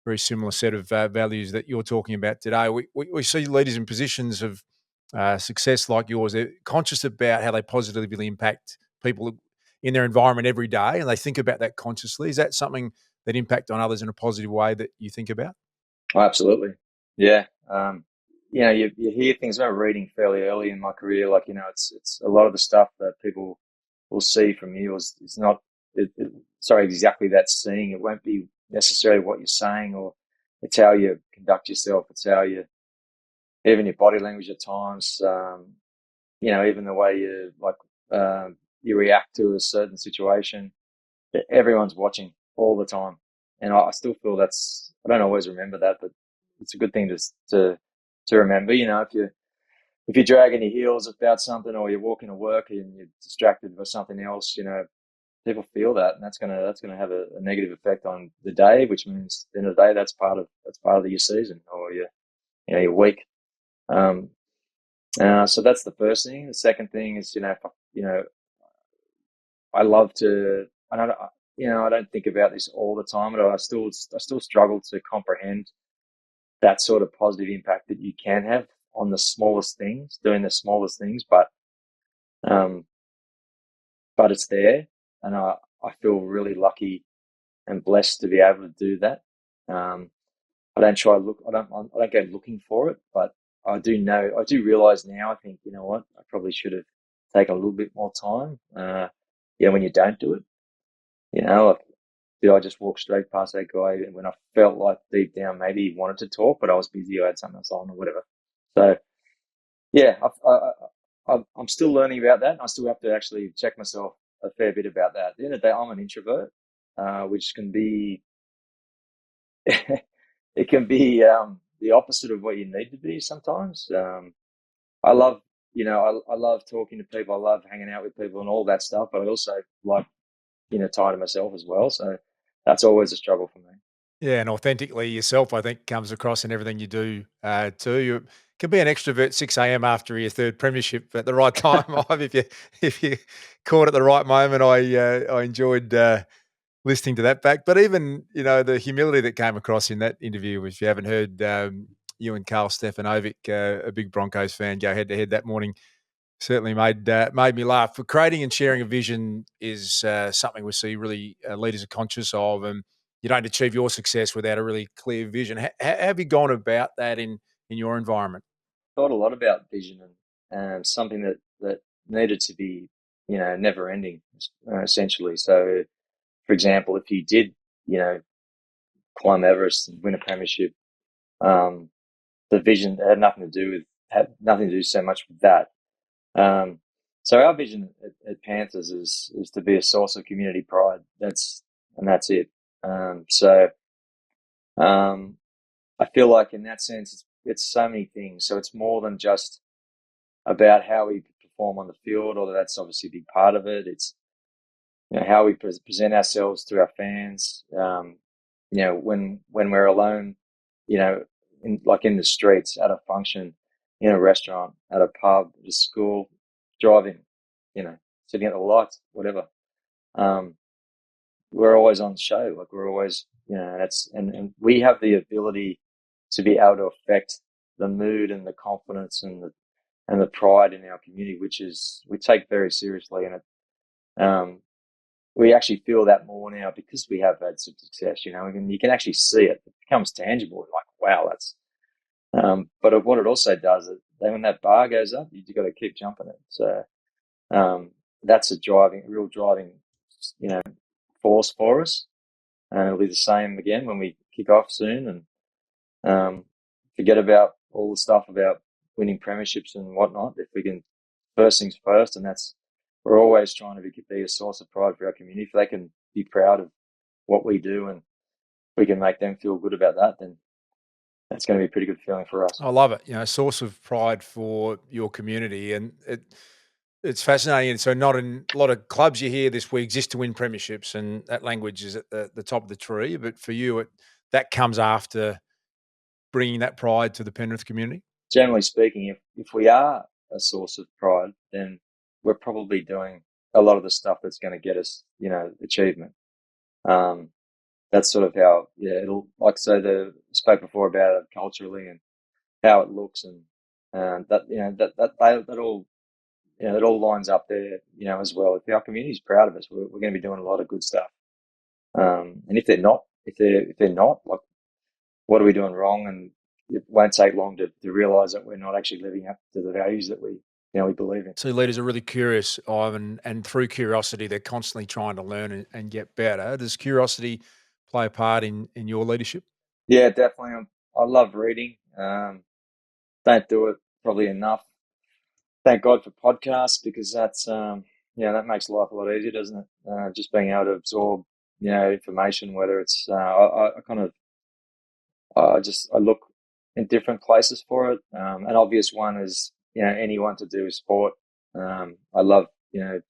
Speaker 1: very similar set of values that you're talking about today. We see leaders in positions of success like yours. They're conscious about how they positively impact people in their environment every day, and they think about that consciously. Is that something that impact on others in a positive way that you think about?
Speaker 2: Oh, absolutely. Yeah. You hear things. I remember reading fairly early in my career, like, it's a lot of the stuff that people will see from you is not, sorry, exactly that seeing. It won't be necessarily what you're saying, or it's how you conduct yourself. It's how even your body language at times, even the way you react to a certain situation. Everyone's watching all the time. And I still feel I don't always remember that, but it's a good thing to remember. If you're dragging your heels about something, or you're walking to work and you're distracted by something else, people feel that, and that's gonna have a negative effect on the day, which means at the end of the day, that's part of your season, or your week. So that's the first thing. The second thing is, I love to, and I don't think about this all the time, but I still struggle to comprehend that sort of positive impact that you can have on the smallest things, doing the smallest things, um, but it's there, and I feel really lucky and blessed to be able to do that. I don't go looking for it, but I do realize now, I think, you know what, I probably should have taken a little bit more time. When you don't do it, like, did I just walk straight past that guy when I felt like deep down maybe he wanted to talk, but I was busy, I had something else on or whatever. So yeah, I'm still learning about that, and I still have to actually check myself a fair bit about that. At the end of the day, I'm an introvert, which can be it can be the opposite of what you need to be sometimes. I love, I love talking to people. I love hanging out with people and all that stuff, but I also like, time to myself as well. So that's always a struggle for me.
Speaker 1: Yeah, and authentically yourself, I think, comes across in everything you do too. You can be an extrovert 6 a.m. after your third premiership at the right time. If you caught at the right moment, I enjoyed listening to that back. But even the humility that came across in that interview, if you haven't heard, you and Carl Stefanovic, a big Broncos fan, go head to head that morning. Certainly made me laugh. For creating and sharing a vision is something we see really leaders are conscious of, and you don't achieve your success without a really clear vision. Have you gone about that in your environment?
Speaker 2: Thought a lot about vision, and something that needed to be, never ending, essentially. So, for example, if you did, climb Everest and win a premiership, um, the vision had nothing to do so much with that. So our vision at Panthers is to be a source of community pride. That's it. So I feel like in that sense, it's so many things. So it's more than just about how we perform on the field, although that's obviously a big part of it. It's how we present ourselves to our fans. When we're alone, in the streets, at a function, in a restaurant, at a pub, at a school, driving, sitting at the lights, whatever. We're always on show. Like, we're always, and we have the ability to be able to affect the mood and the confidence and the pride in our community, which we take very seriously. And we actually feel that more now because we have had some success, and you can actually see it. It becomes tangible. Like, wow, that's, but what it also does is when that bar goes up, you've got to keep jumping it. So, that's a real driving, force for us. And it'll be the same again when we kick off soon, and forget about all the stuff about winning premierships and whatnot. If we can, first things first, and we're always trying to be a source of pride for our community. If they can be proud of what we do and we can make them feel good about that, then that's going to be a pretty good feeling for us.
Speaker 1: I love it. Source of pride for your community, and it's fascinating. And so, not in a lot of clubs you hear this, we exist to win premierships, and that language is at the top of the tree. But for you, that comes after bringing that pride to the Penrith community?
Speaker 2: Generally speaking, if we are a source of pride, then we're probably doing a lot of the stuff that's going to get us, achievement. That's sort of how, it'll, like, so spoke before about it culturally and how it looks, and that all, it all lines up there, as well. If our community's proud of us, we're going to be doing a lot of good stuff. And if they're not, like, what are we doing wrong? And it won't take long to realise that we're not actually living up to the values that we believe in.
Speaker 1: So leaders are really curious, Ivan, and through curiosity, they're constantly trying to learn and get better. Does curiosity play a part in your leadership?
Speaker 2: Yeah, definitely. I love reading. Don't do it probably enough. Thank God for podcasts, because that's that makes life a lot easier, doesn't it? Just being able to absorb information, whether it's I look in different places for it. An obvious one is anyone to do with sport. I love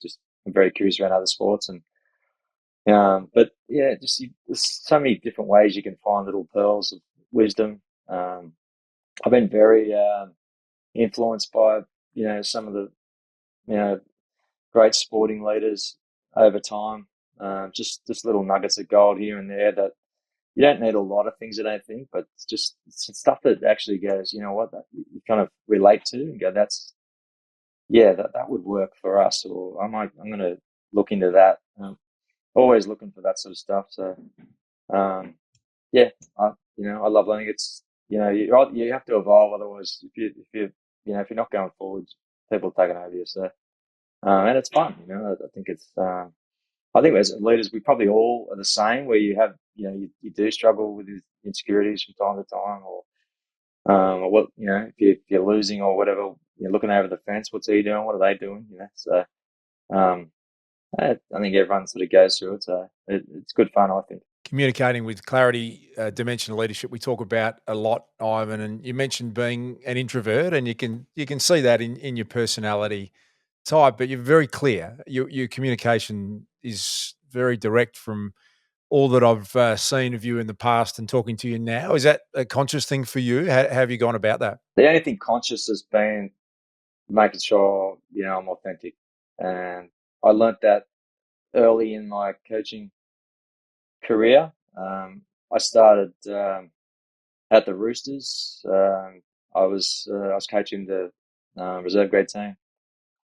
Speaker 2: just I'm very curious around other sports, and but yeah, there's so many different ways you can find little pearls of wisdom. I've been very influenced by some of the great sporting leaders over time. Just little nuggets of gold here and there that you don't need a lot of things, I don't think, but it's stuff that actually goes, that you kind of relate to and go, that would work for us, or I'm going to look into that. Always looking for that sort of stuff. So, I love learning. It's, you have to evolve. Otherwise, if you're not going forward, people are taking over you. So, and it's fun, I think I think as leaders, we probably all are the same, where you have, you do struggle with insecurities from time to time, or what, if you're losing or whatever, you're looking over the fence, what's he doing? What are they doing? So, I think everyone sort of goes through it. So it's good fun, I think.
Speaker 1: Communicating with clarity, dimension of leadership, we talk about a lot, Ivan, and you mentioned being an introvert, and you can see that in your personality type, but you're very clear. Your communication is very direct from all that I've seen of you in the past and talking to you now. Is that a conscious thing for you? How have you gone about that?
Speaker 2: The only thing conscious has been making sure, I'm authentic. And I learnt that early in my coaching career. I started at the Roosters. I was coaching the reserve grade team.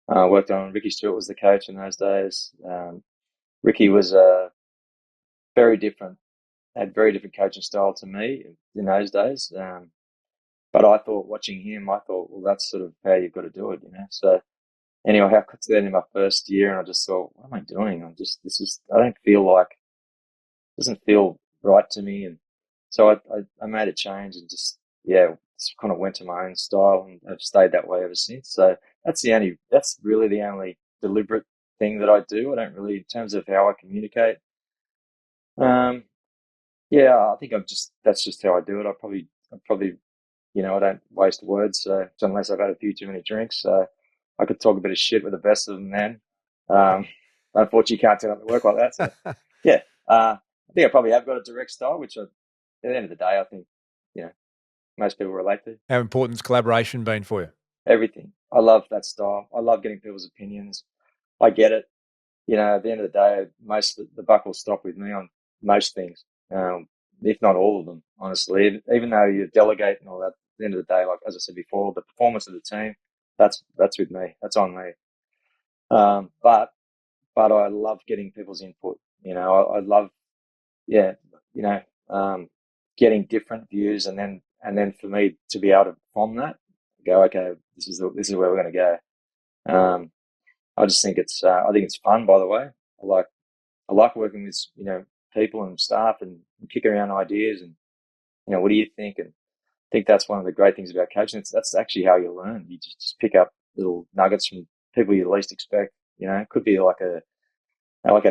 Speaker 2: Worked on Ricky Stewart was the coach in those days. Ricky was had very different coaching style to me in those days. But I thought, watching him, well, that's sort of how you've got to do it, So anyway, I got to that in my first year, and I just thought, what am I doing? I don't feel like, doesn't feel right to me. And so I made a change and just kind of went to my own style, and I've stayed that way ever since. So that's really the only deliberate thing that I do. I don't really, in terms of how I communicate. I think that's just how I do it. I probably, I don't waste words. So unless I've had a few too many drinks, I could talk a bit of shit with the best of them then. Unfortunately, you can't turn up to work like that. So I think I probably have got a direct style, which at the end of the day, I think, most people relate to.
Speaker 1: How important's collaboration been for you?
Speaker 2: Everything. I love that style. I love getting people's opinions. I get it. At the end of the day, the buck will stop with me on most things, if not all of them, honestly. Even though you delegate and all that, at the end of the day, like as I said before, the performance of the team, that's with me. That's on me. But I love getting people's input. I love, getting different views, and then for me to be able to, from that, go, okay, this is where we're going to go. I just think it's fun. By the way, I like working with people and staff and kick around ideas, and what do you think? And I think that's one of the great things about coaching. That's actually how you learn. You just pick up little nuggets from people you least expect. It could be like an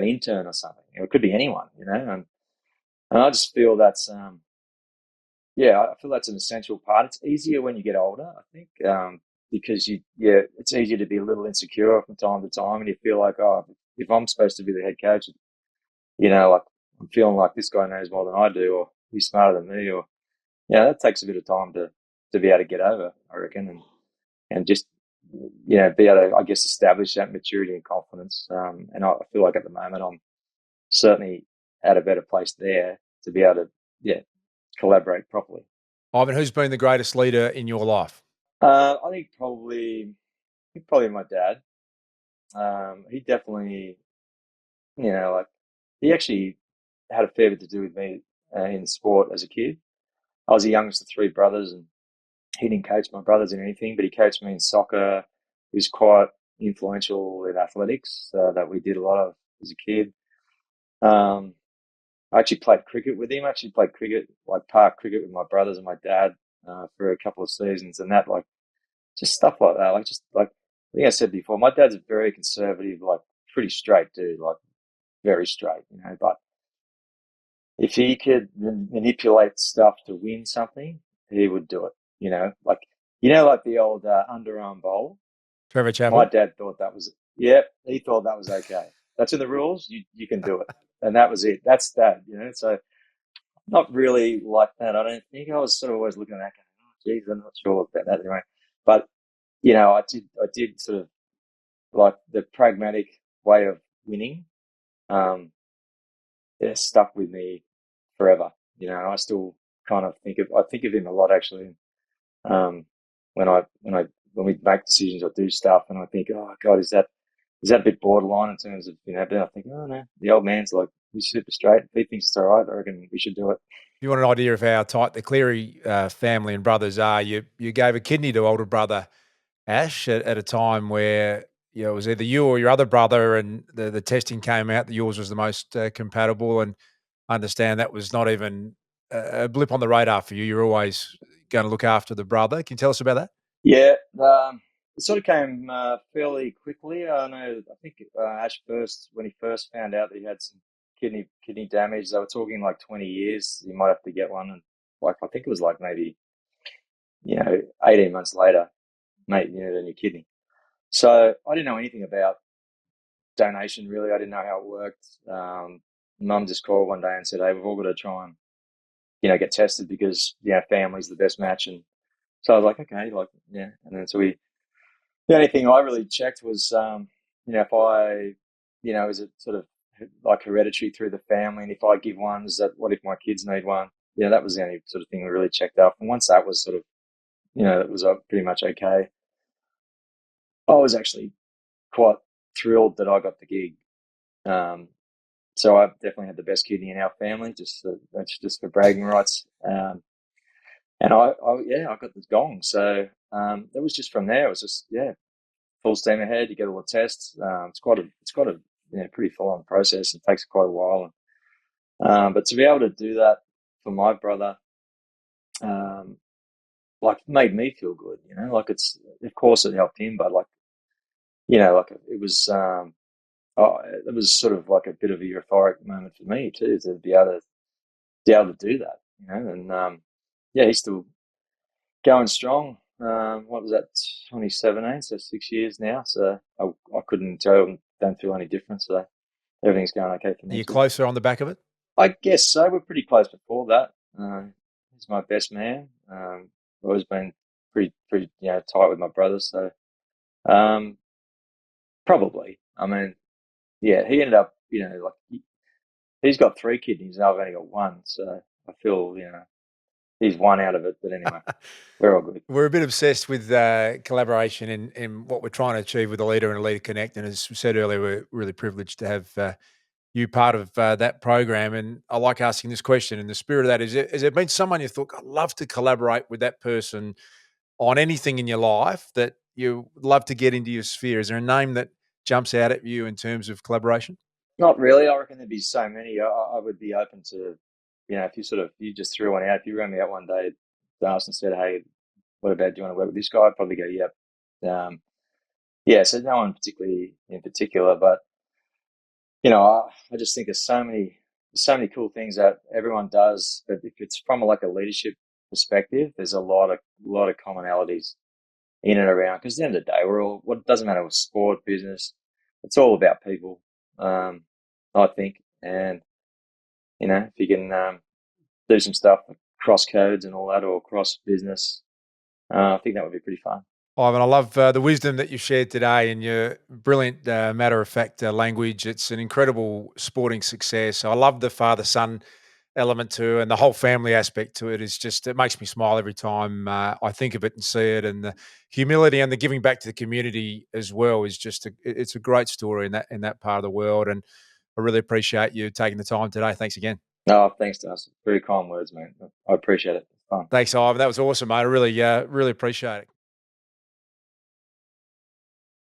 Speaker 2: intern or something. It could be anyone. And I just feel that's I feel that's an essential part. It's easier when you get older, I think, because it's easier to be a little insecure from time to time, and you feel like, oh, if I'm supposed to be the head coach, like I'm feeling like this guy knows more than I do, or he's smarter than me, or yeah, that takes a bit of time to be able to get over, I reckon, and just be able to, I guess, establish that maturity and confidence. And I feel like at the moment I'm certainly at a better place there to be able to collaborate properly.
Speaker 1: Ivan, who's been the greatest leader in your life?
Speaker 2: I think probably my dad. He definitely, he actually had a fair bit to do with me in sport as a kid. I was the youngest of three brothers, and he didn't coach my brothers in anything, but he coached me in soccer. He was quite influential in athletics that we did a lot of as a kid. Um, I actually played cricket with him. I actually played cricket, like park cricket with my brothers and my dad for a couple of seasons, and that, like, just stuff like that. Like, just like I think I said before, my dad's a very conservative, like pretty straight dude, like very straight, but if he could manipulate stuff to win something, he would do it. Like the old underarm bowl.
Speaker 1: Trevor
Speaker 2: My
Speaker 1: Chappell?
Speaker 2: dad thought that was, yeah, he thought that was okay. That's in the rules. You can do it, and that was it. That's dad. So not really like that. I don't think. I was sort of always looking at that, going, oh, geez, I'm not sure about that anyway. But I did sort of like the pragmatic way of winning. Um, it stuck with me forever. I still I think of him a lot actually. Um, when we make decisions or do stuff, and I think, oh God, is that a bit borderline in terms of But I think, oh no, the old man's like, he's super straight. If he thinks it's all right, I reckon we should do it.
Speaker 1: If you want an idea of how tight the Cleary family and brothers are, you gave a kidney to older brother Ash at a time where it was either you or your other brother, and the testing came out that yours was the most compatible. And I understand that was not even a blip on the radar for you. You're always going to look after the brother. Can you tell us about that?
Speaker 2: Yeah, it sort of came fairly quickly. I know. I think Ash first, when he first found out that he had some kidney damage, they were talking like 20 years. He might have to get one, and like I think it was like maybe 18 months later, mate, you need a new kidney. So I didn't know anything about donation really. I didn't know how it worked. Mum just called one day and said, "Hey, we've all got to try and get tested because family's the best match." And so I was like, "Okay, like yeah." And then the only thing I really checked was, if is it sort of like hereditary through the family, and if I give one, what if my kids need one? Yeah, that was the only sort of thing we really checked up. And once that was sort of, it was pretty much okay. I was actually quite thrilled that I got the gig. So I definitely had the best kidney in our family, that's just for bragging rights. And I got the gong. So it was just from there. It was just full steam ahead. You get all the tests. It's quite a pretty full on process. It takes quite a while. But to be able to do that for my brother, like made me feel good. Like it's of course it helped him, but like like it was. It was sort of like a bit of a euphoric moment for me too, to be able to do that, and he's still going strong. What was that, 2017? So 6 years now. So I couldn't tell, don't feel any difference. So everything's going okay for
Speaker 1: Are
Speaker 2: me
Speaker 1: you
Speaker 2: too.
Speaker 1: closer on the back of it?
Speaker 2: I guess so. We're pretty close before that. He's my best man. Always been pretty tight with my brothers. So um, probably. I mean, yeah, he ended up like he's got three kidneys and I've only got one. So I feel he's one out of it. But anyway, we're all good.
Speaker 1: We're a bit obsessed with collaboration in what we're trying to achieve with Aleda and Aleda Connect. And as we said earlier, we're really privileged to have you part of that program. And I like asking this question. In the spirit of that, has there been someone you thought, I'd love to collaborate with that person on anything in your life that you love to get into your sphere? Is there a name that jumps out at you in terms of collaboration?
Speaker 2: Not really. I reckon there'd be so many. I would be open to, if you just threw one out, if you rang me out one day, asked and said, "Hey, what about, do you want to work with this guy?" I'd probably go, "Yep." So no one particularly in particular, but I just think there's so many cool things that everyone does. But if it's from like a leadership perspective, there's a lot of commonalities in and around. Because at the end of the day, what doesn't matter with sport, business, it's all about people. I think, and if you can do some stuff cross codes and all that, or cross business. I think that would be pretty fun.
Speaker 1: Ivan, I love the wisdom that you shared today and your brilliant, matter-of-fact language. It's an incredible sporting success. I love the father-son element too, and the whole family aspect to it is just, it makes me smile every time I think of it and see it. And the humility and the giving back to the community as well is just, it's a great story in that part of the world. And I really appreciate you taking the time today. Thanks again.
Speaker 2: Oh, thanks, Dustin. Very kind words, mate. I appreciate it. It's fun.
Speaker 1: Thanks, Ivan. That was awesome, mate. I really, really appreciate it.